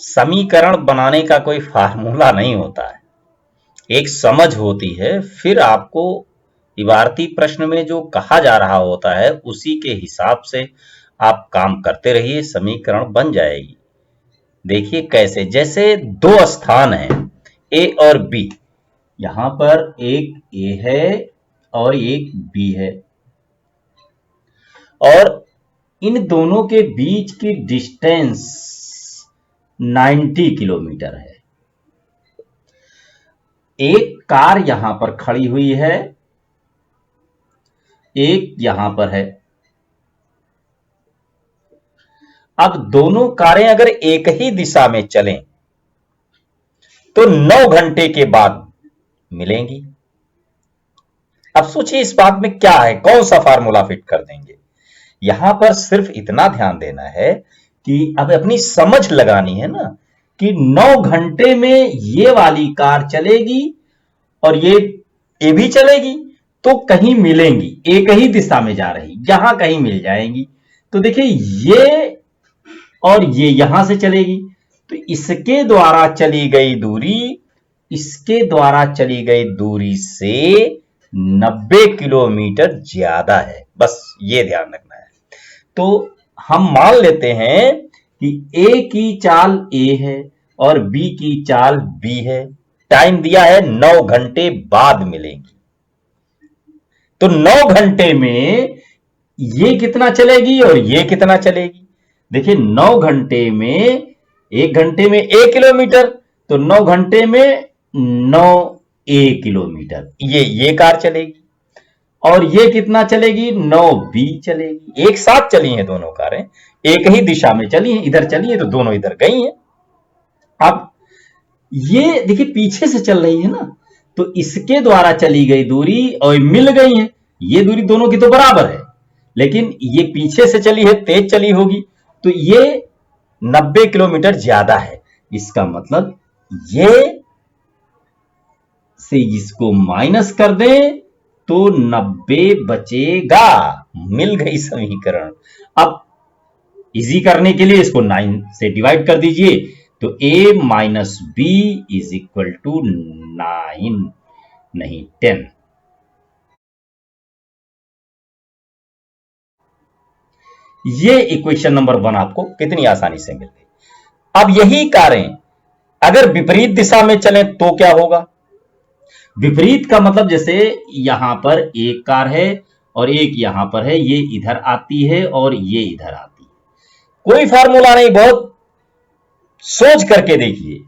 समीकरण बनाने का कोई फार्मूला नहीं होता है, एक समझ होती है। फिर आपको इबारती प्रश्न में जो कहा जा रहा होता है उसी के हिसाब से आप काम करते रहिए, समीकरण बन जाएगी। देखिए कैसे, जैसे दो स्थान है ए और बी, यहां पर एक ए है और एक बी है, और इन दोनों के बीच की डिस्टेंस 90 किलोमीटर है। एक कार यहां पर खड़ी हुई है, एक यहां पर है। अब दोनों कारें अगर एक ही दिशा में चलें तो 9 घंटे के बाद मिलेंगी। अब सोचिए इस बात में क्या है, कौन सा फार्मूला फिट कर देंगे। यहां पर सिर्फ इतना ध्यान देना है कि अब अपनी समझ लगानी है ना, कि 9 घंटे में ये वाली कार चलेगी और ये भी चलेगी, तो कहीं मिलेंगी, एक ही दिशा में जा रही, यहां कहीं मिल जाएंगी। तो देखिए ये और ये यहां से चलेगी, तो इसके द्वारा चली गई दूरी इसके द्वारा चली गई दूरी से 90 किलोमीटर ज्यादा है। बस ये ध्यान रखना है। तो हम मान लेते हैं कि ए की चाल ए है और बी की चाल बी है। टाइम दिया है 9 घंटे बाद मिलेंगी। तो 9 घंटे में ये कितना चलेगी और ये कितना चलेगी। देखिए 9 घंटे में, 1 घंटे में 1 किलोमीटर, तो 9 घंटे में 9 ए किलोमीटर ये कार चलेगी। और ये कितना चलेगी, 9 बी चलेगी। एक साथ चली हैं दोनों कारें, एक ही दिशा में चली हैं, इधर चली हैं तो दोनों इधर गई हैं। अब ये देखिए पीछे से चल रही है ना, तो इसके द्वारा चली गई दूरी और मिल गई है, ये दूरी दोनों की तो बराबर है, लेकिन ये पीछे से चली है, तेज चली होगी, तो ये 90 किलोमीटर ज्यादा है। इसका मतलब ये से इसको माइनस कर दें तो 90 बचेगा। मिल गई समीकरण। अब इजी करने के लिए इसको 9 से डिवाइड कर दीजिए, तो a minus b is equal to 9 नहीं 10। ये इक्वेशन नंबर 1 आपको कितनी आसानी से मिल गई। अब यही कारें अगर विपरीत दिशा में चलें तो क्या होगा। विपरीत का मतलब जैसे यहां पर एक कार है और एक यहां पर है, ये इधर आती है और ये इधर आती है। कोई फार्मूला नहीं, बहुत सोच करके देखिए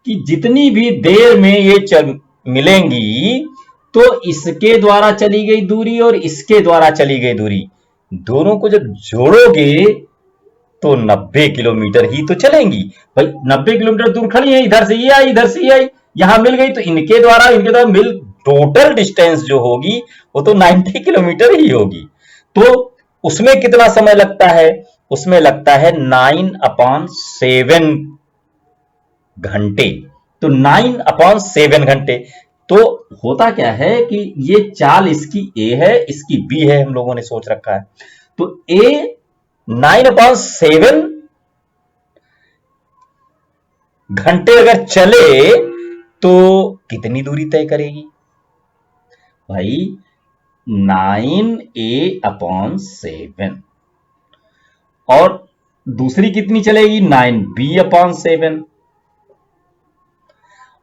कि जितनी भी देर में ये मिलेंगी, तो इसके द्वारा चली गई दूरी और इसके द्वारा चली गई दूरी, दोनों को जब जोड़ोगे तो 90 किलोमीटर ही तो चलेंगी। भाई 90 किलोमीटर दूर खड़ी है, इधर से ये आई, इधर से ये आई, यहां मिल गई, तो इनके द्वारा मिल टोटल डिस्टेंस जो होगी वो तो 90 किलोमीटर ही होगी। तो उसमें कितना समय लगता है, उसमें लगता है 9/7 घंटे। तो 9/7 घंटे। तो होता क्या है कि ये चाल इसकी ए है, इसकी बी है, हम लोगों ने सोच रखा है। तो ए 9/7 घंटे अगर चले तो कितनी दूरी तय करेगी भाई, 9a/7। और दूसरी कितनी चलेगी, 9b/7।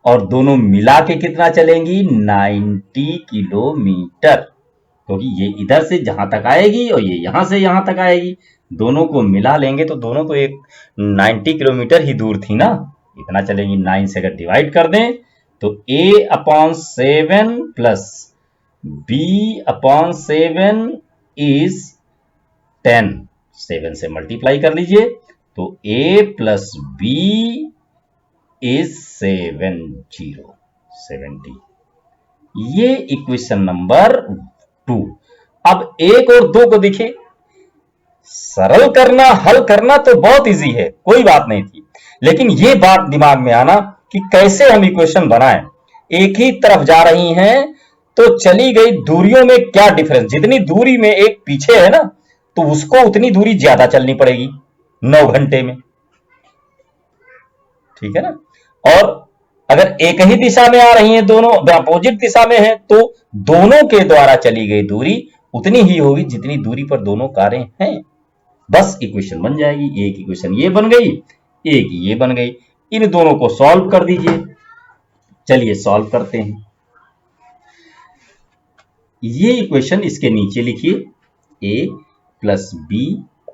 और दोनों मिला के कितना चलेंगी, 90 किलोमीटर, क्योंकि ये इधर से जहां तक आएगी और ये यहां से यहां तक आएगी, दोनों को मिला लेंगे तो दोनों तो एक 90 किलोमीटर ही दूर थी ना, इतना चलेंगी। 9 से अगर डिवाइड कर दें तो a/7 प्लस b/7 इज 10। 7 से मल्टीप्लाई कर लीजिए तो a प्लस b इज 70। ये इक्वेशन नंबर 2। अब 1 और 2 को देखिए, सरल करना, हल करना तो बहुत इजी है, कोई बात नहीं थी, लेकिन ये बात दिमाग में आना कि कैसे हम इक्वेशन बनाएं। एक ही तरफ जा रही हैं तो चली गई दूरियों में क्या डिफरेंस, जितनी दूरी में एक पीछे है ना, तो उसको उतनी दूरी ज्यादा चलनी पड़ेगी 9 घंटे में। ठीक है ना। और अगर एक ही दिशा में आ रही हैं, दोनों अपोजिट दिशा में है, तो दोनों के द्वारा चली गई दूरी उतनी ही होगी जितनी दूरी पर दोनों कारें हैं। बस इक्वेशन बन जाएगी। एक इक्वेशन ये बन गई, एक ये बन गई। इन दोनों को सॉल्व कर दीजिए। चलिए सॉल्व करते हैं। ये इक्वेशन इसके नीचे लिखिए, a प्लस बी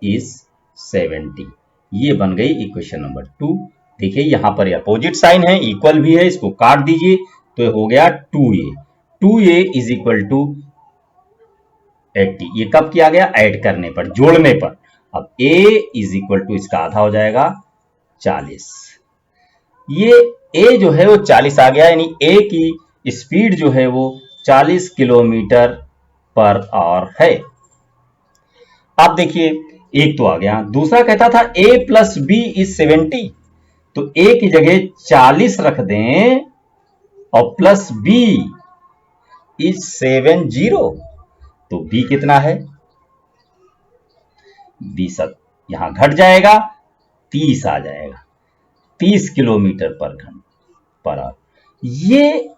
इज 70। ये बन गई इक्वेशन नंबर 2। देखिए यहां पर अपोजिट साइन है, इक्वल भी है, इसको काट दीजिए तो हो गया 2a। 2a is equal to 80। ये कब किया गया? ऐड करने पर, जोड़ने पर। अब a इज इक्वल टू इसका आधा हो जाएगा 40। ये a जो है वो 40 आ गया, यानी a की स्पीड जो है वो 40 किलोमीटर पर आवर है। आप देखिए एक तो आ गया, दूसरा कहता था a प्लस बी इज 70, तो a की जगह 40 रख दें और प्लस b इज 70, तो b कितना है? b सब यहां घट जाएगा, 30 आ जाएगा, 30 किलोमीटर पर आवर। ये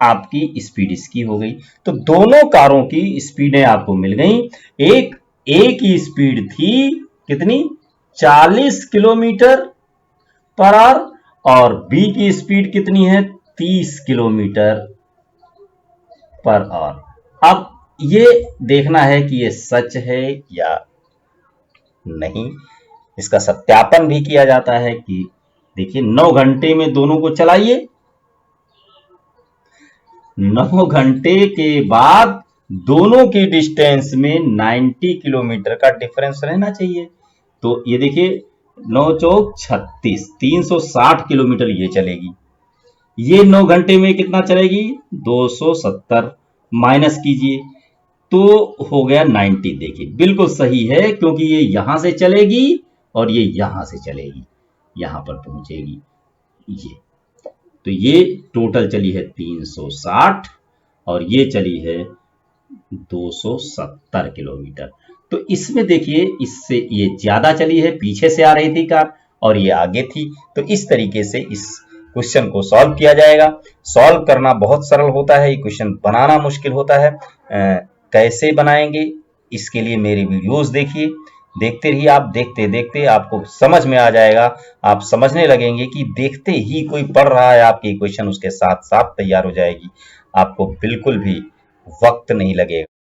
आपकी स्पीड इसकी हो गई। तो दोनों कारों की स्पीडें आपको मिल गई। एक ए की स्पीड थी कितनी? 40 किलोमीटर पर आवर और बी की स्पीड कितनी है? 30 किलोमीटर पर आवर। अब ये देखना है कि ये सच है या नहीं। इसका सत्यापन भी किया जाता है कि देखिए 9 घंटे में दोनों को चलाइए, 9 घंटे के बाद दोनों की डिस्टेंस में 90 किलोमीटर का डिफरेंस रहना चाहिए। तो ये देखिए 9 चौक 36, 360 किलोमीटर ये चलेगी। ये 9 घंटे में कितना चलेगी? 270। माइनस कीजिए तो हो गया 90। देखिए बिल्कुल सही है, क्योंकि ये यहां से चलेगी और ये यहां से चलेगी, यहां पर पहुंचेगी ये। तो ये टोटल चली है 360 और ये चली है 270 किलोमीटर। तो इसमें देखिए इससे ये ज्यादा चली है, पीछे से आ रही थी कार और ये आगे थी। तो इस तरीके से इस क्वेश्चन को सॉल्व किया जाएगा। सॉल्व करना बहुत सरल होता है, ये क्वेश्चन बनाना मुश्किल होता है। कैसे बनाएंगे इसके लिए मेरी वीडियोस देखिए, देखते रहिए आप। देखते देखते आपको समझ में आ जाएगा, आप समझने लगेंगे कि देखते ही कोई पढ़ रहा है आपकी इक्वेशन उसके साथ साथ तैयार हो जाएगी, आपको बिल्कुल भी वक्त नहीं लगेगा।